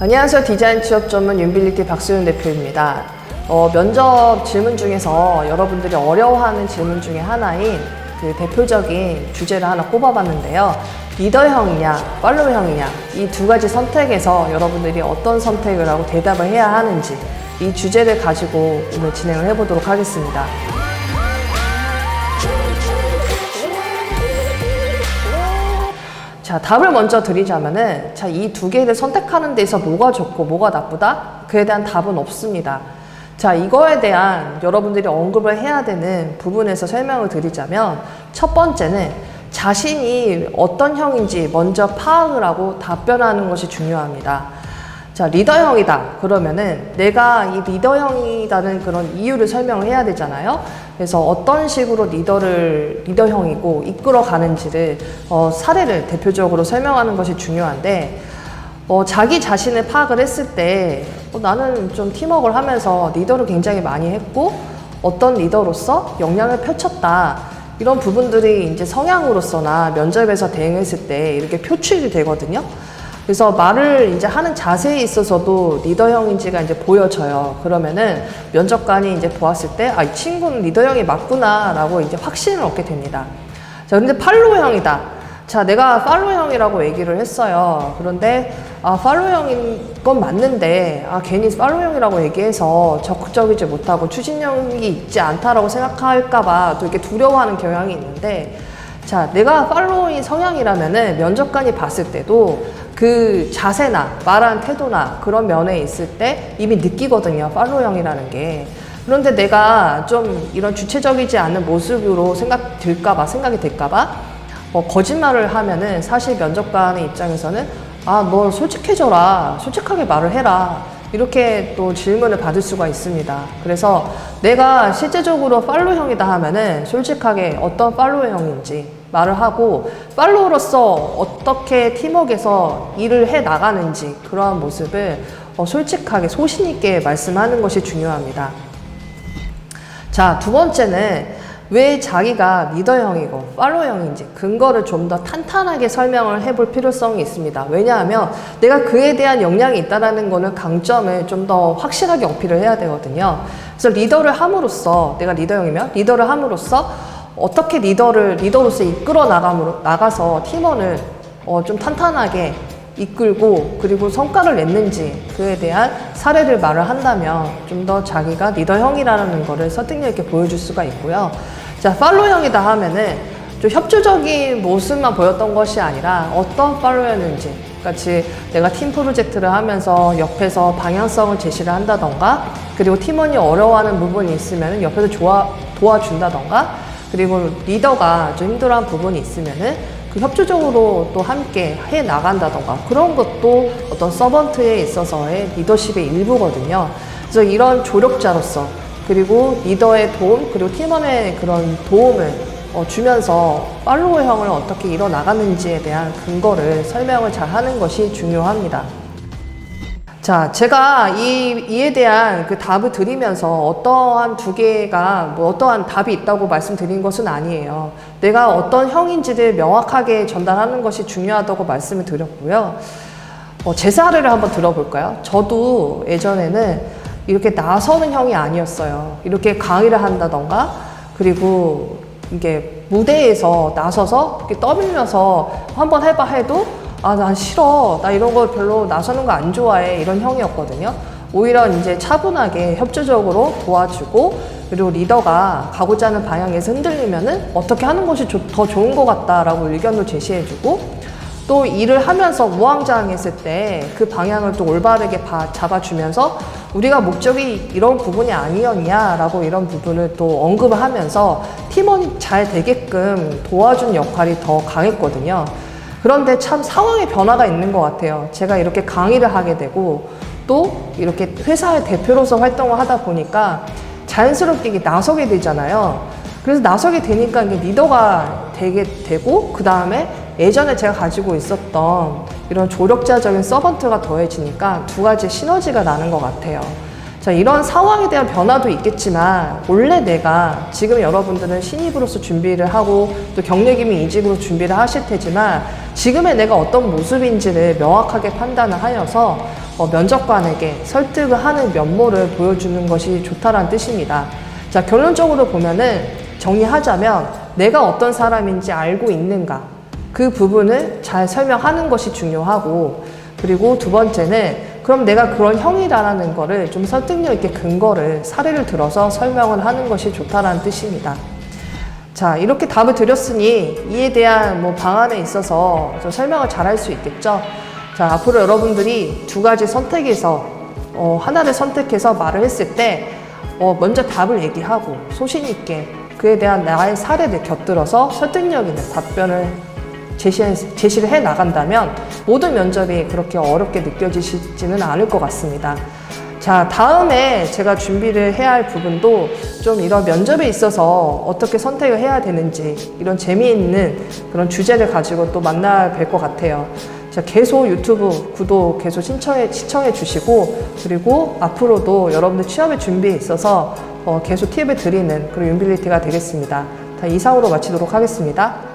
안녕하세요. 디자인 취업 전문 윤빌리티 박수윤 대표입니다. 면접 질문 중에서 여러분들이 어려워하는 질문 중에 하나인 그 대표적인 주제를 하나 꼽아봤는데요. 리더형이냐, 팔로워형이냐, 이 두 가지 선택에서 여러분들이 어떤 선택을 하고 대답을 해야 하는지, 이 주제를 가지고 오늘 진행을 해보도록 하겠습니다. 자, 답을 먼저 드리자면은, 자, 이 두 개를 선택하는 데서 뭐가 좋고 뭐가 나쁘다? 그에 대한 답은 없습니다. 자, 이거에 대한 여러분들이 언급을 해야 되는 부분에서 설명을 드리자면, 첫 번째는 자신이 어떤 형인지 먼저 파악을 하고 답변하는 것이 중요합니다. 자, 리더형이다. 그러면은 내가 이 리더형이라는 그런 이유를 설명을 해야 되잖아요. 그래서 어떤 식으로 리더형이고 이끌어 가는지를 사례를 대표적으로 설명하는 것이 중요한데, 자기 자신을 파악을 했을 때 나는 좀 팀워크를 하면서 리더를 굉장히 많이 했고 어떤 리더로서 역량을 펼쳤다. 이런 부분들이 이제 성향으로서나 면접에서 대응했을 때 이렇게 표출이 되거든요. 그래서 말을 이제 하는 자세에 있어서도 리더형인지가 이제 보여져요. 그러면은 면접관이 이제 보았을 때, 이 친구는 리더형이 맞구나라고 이제 확신을 얻게 됩니다. 자, 근데 팔로워형이다. 자, 내가 팔로워형이라고 얘기를 했어요. 그런데, 팔로워형인 건 맞는데, 괜히 팔로워형이라고 얘기해서 적극적이지 못하고 추진력이 있지 않다라고 생각할까봐 또 이렇게 두려워하는 경향이 있는데, 자, 내가 팔로워인 성향이라면은 면접관이 봤을 때도 그 자세나 말하는 태도나 그런 면에 있을 때 이미 느끼거든요. 팔로워형이라는 게. 그런데 내가 좀 이런 주체적이지 않은 모습으로 생각이 들까봐 거짓말을 하면은 사실 면접관의 입장에서는 너 솔직해져라. 솔직하게 말을 해라. 이렇게 또 질문을 받을 수가 있습니다. 그래서 내가 실제적으로 팔로워형이다 하면은 솔직하게 어떤 팔로워형인지 말을 하고 팔로워로서 어떻게 팀워크에서 일을 해 나가는지 그러한 모습을 솔직하게 소신 있게 말씀하는 것이 중요합니다. 자, 두 번째는 왜 자기가 리더형이고 팔로워형인지 근거를 좀 더 탄탄하게 설명을 해볼 필요성이 있습니다. 왜냐하면 내가 그에 대한 역량이 있다는 거는 강점을 좀 더 확실하게 어필을 해야 되거든요. 그래서 리더를 함으로써, 내가 리더형이면 리더를 함으로써 어떻게 리더로서 이끌어 나가서 팀원을 좀 탄탄하게 이끌고 그리고 성과를 냈는지 그에 대한 사례를 말을 한다면 좀 더 자기가 리더형이라는 거를 설득력 있게 보여줄 수가 있고요. 자, 팔로워형이다 하면은 좀 협조적인 모습만 보였던 것이 아니라 어떤 팔로워였는지, 같이 내가 팀 프로젝트를 하면서 옆에서 방향성을 제시를 한다던가, 그리고 팀원이 어려워하는 부분이 있으면 옆에서 도와준다던가, 그리고 리더가 좀 힘들어하는 부분이 있으면은 그 협조적으로 또 함께 해 나간다던가, 그런 것도 어떤 서번트에 있어서의 리더십의 일부거든요. 그래서 이런 조력자로서, 그리고 리더의 도움, 그리고 팀원의 그런 도움을 주면서 팔로워형을 어떻게 이뤄 나가는지에 대한 근거를 설명을 잘 하는 것이 중요합니다. 자, 제가 이에 대한 그 답을 드리면서 어떠한 두 개가 어떠한 답이 있다고 말씀드린 것은 아니에요. 내가 어떤 형인지를 명확하게 전달하는 것이 중요하다고 말씀을 드렸고요. 제 사례를 한번 들어볼까요? 저도 예전에는 이렇게 나서는 형이 아니었어요. 이렇게 강의를 한다던가, 그리고 이게 무대에서 나서서 이렇게 떠밀면서 한번 해봐 해도 난 싫어. 나 이런 거 별로 나서는 거 안 좋아해. 이런 형이었거든요. 오히려 이제 차분하게 협조적으로 도와주고, 그리고 리더가 가고자 하는 방향에서 흔들리면은 어떻게 하는 것이 더 좋은 것 같다라고 의견도 제시해주고, 또 일을 하면서 우왕좌왕했을 때 그 방향을 또 올바르게 잡아주면서 우리가 목적이 이런 부분이 아니었냐라고 이런 부분을 또 언급을 하면서 팀원이 잘 되게끔 도와준 역할이 더 강했거든요. 그런데 참 상황의 변화가 있는 것 같아요. 제가 이렇게 강의를 하게 되고 또 이렇게 회사의 대표로서 활동을 하다 보니까 자연스럽게 이게 나서게 되잖아요. 그래서 나서게 되니까 이게 리더가 되게 되고, 그 다음에 예전에 제가 가지고 있었던 이런 조력자적인 서번트가 더해지니까 두 가지 시너지가 나는 것 같아요. 자, 이런 상황에 대한 변화도 있겠지만 원래 내가 지금 여러분들은 신입으로서 준비를 하고 또 경력이면 이직으로 준비를 하실 테지만 지금의 내가 어떤 모습인지를 명확하게 판단을 하여서 면접관에게 설득을 하는 면모를 보여주는 것이 좋다라는 뜻입니다. 자, 결론적으로 보면은 정리하자면 내가 어떤 사람인지 알고 있는가, 그 부분을 잘 설명하는 것이 중요하고, 그리고 두 번째는 그럼 내가 그런 형이라는 거를 좀 설득력 있게 근거를, 사례를 들어서 설명을 하는 것이 좋다라는 뜻입니다. 자, 이렇게 답을 드렸으니 이에 대한 방안에 있어서 좀 설명을 잘 할 수 있겠죠. 자, 앞으로 여러분들이 두 가지 선택에서 하나를 선택해서 말을 했을 때 먼저 답을 얘기하고 소신 있게 그에 대한 나의 사례를 곁들여서 설득력 있는 답변을 제시를 해 나간다면 모든 면접이 그렇게 어렵게 느껴지지는 않을 것 같습니다. 자, 다음에 제가 준비를 해야 할 부분도 좀 이런 면접에 있어서 어떻게 선택을 해야 되는지 이런 재미있는 그런 주제를 가지고 또 만나 뵐 것 같아요. 자, 계속 유튜브 구독 계속 시청해 주시고, 그리고 앞으로도 여러분들 취업의 준비에 있어서 계속 팁을 드리는 그런 윤빌리티가 되겠습니다. 이상으로 마치도록 하겠습니다.